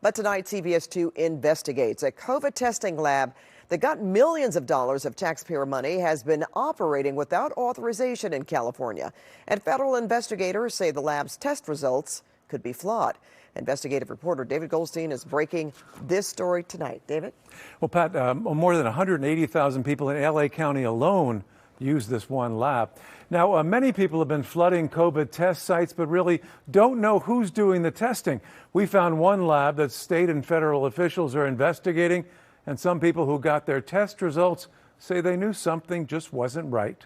But tonight, CBS2 investigates. A COVID testing lab that got millions of dollars of taxpayer money has been operating without authorization in California. And federal investigators say the lab's test results could be flawed. Investigative reporter David Goldstein is breaking this story tonight. David? Well, Pat, more than 180,000 people in L.A. County alone use this one lab. Now, many people have been flooding COVID test sites, but really don't know who's doing the testing. We found one lab that state and federal officials are investigating, and some people who got their test results say they knew something just wasn't right.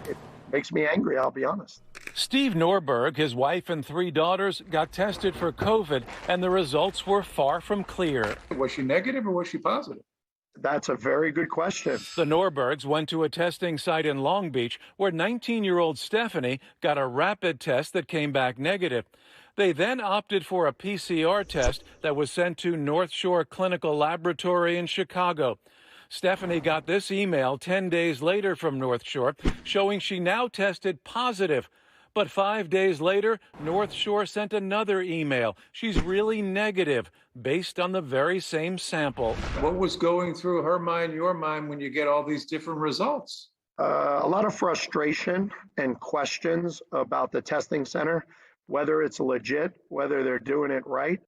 It makes me angry, I'll be honest. Steve Norberg, his wife and 3 daughters, got tested for COVID, and the results were far from clear. Was she negative or was she positive? That's a very good question. The Norbergs went to a testing site in Long Beach where 19-year-old Stephanie got a rapid test that came back negative. They then opted for a PCR test that was sent to North Shore Clinical Laboratory in Chicago. Stephanie got this email 10 days later from North Shore showing she now tested positive. But 5 days later, North Shore sent another email. She's really negative, based on the very same sample. What was going through her mind, your mind, when you get all these different results? A lot of frustration and questions about the testing center, whether it's legit, whether they're doing it right.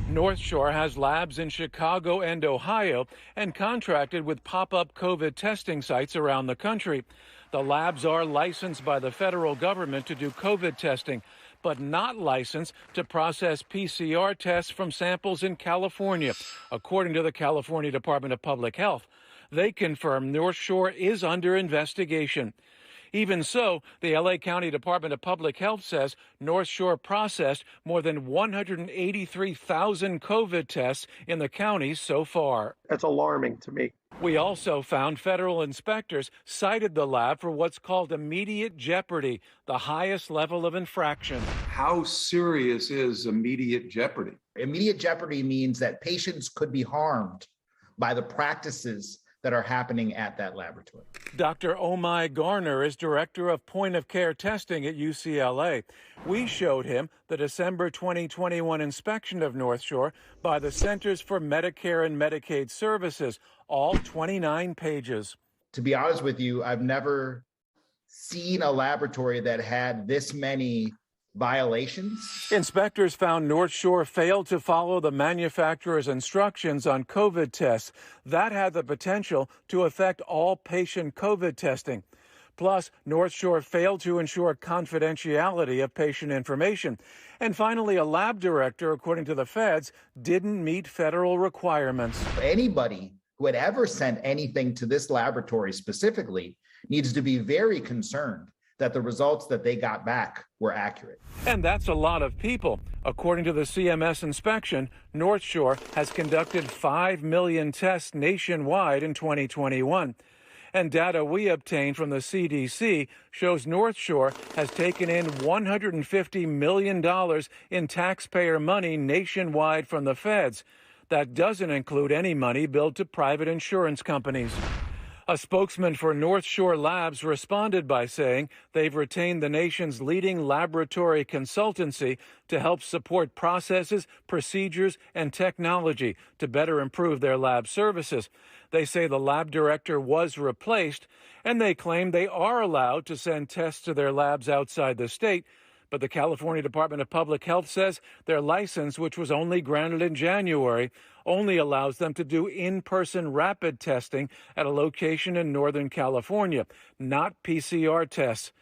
North Shore has labs in Chicago and Ohio and contracted with pop-up COVID testing sites around the country. The labs are licensed by the federal government to do COVID testing, but not licensed to process PCR tests from samples in California, according to the California Department of Public Health. They confirm North Shore is under investigation. Even so, the L.A. County Department of Public Health says North Shore processed more than 183,000 COVID tests in the county so far. That's alarming to me. We also found federal inspectors cited the lab for what's called immediate jeopardy, the highest level of infraction. How serious is immediate jeopardy? Immediate jeopardy means that patients could be harmed by the practices that are happening at that laboratory. Dr. Omai Garner is director of point-of-care testing at UCLA. We showed him the December 2021 inspection of North Shore by the Centers for Medicare and Medicaid Services, all 29 pages. To be honest with you, I've never seen a laboratory that had this many violations. Inspectors found North Shore failed to follow the manufacturer's instructions on COVID tests. That had the potential to affect all patient COVID testing. Plus, North Shore failed to ensure confidentiality of patient information. And finally, a lab director, according to the feds, didn't meet federal requirements. Anybody who had ever sent anything to this laboratory specifically needs to be very concerned that the results that they got back were accurate. And that's a lot of people. According to the CMS inspection, North Shore has conducted 5 million tests nationwide in 2021. And data we obtained from the CDC shows North Shore has taken in $150 million in taxpayer money nationwide from the feds. That doesn't include any money billed to private insurance companies. A spokesman for North Shore Labs responded by saying they've retained the nation's leading laboratory consultancy to help support processes, procedures, and technology to better improve their lab services. They say the lab director was replaced, and they claim they are allowed to send tests to their labs outside the state. But the California Department of Public Health says their license, which was only granted in January, only allows them to do in-person rapid testing at a location in Northern California, not PCR tests.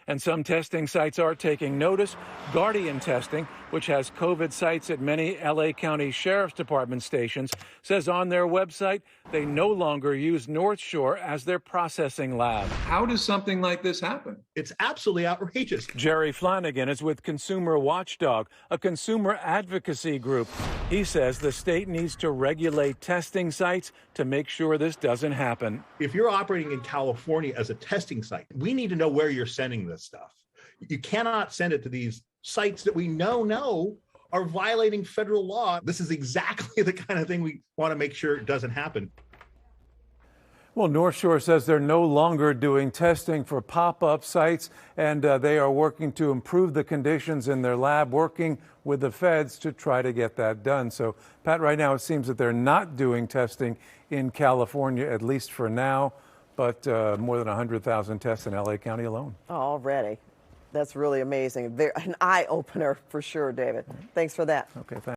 And some testing sites are taking notice. Guardian Testing, which has COVID sites at many L.A. County Sheriff's Department stations, says on their website they no longer use North Shore as their processing lab. How does something like this happen? It's absolutely outrageous. Jerry Flanagan is with Consumer Watchdog, a consumer advocacy group. He says the state needs to regulate testing sites to make sure this doesn't happen. If you're operating in California as a testing site, we need to know where you're sending this stuff. You cannot send it to these sites that we know are violating federal law. This is exactly the kind of thing we want to make sure it doesn't happen. Well, North Shore says they're no longer doing testing for pop-up sites, and they are working to improve the conditions in their lab, working with the feds to try to get that done. So, Pat, right now it seems that they're not doing testing in California, at least for now, but more than 100,000 tests in LA County alone. Already. That's really amazing. An eye-opener for sure, David. Thanks for that. Okay, thanks.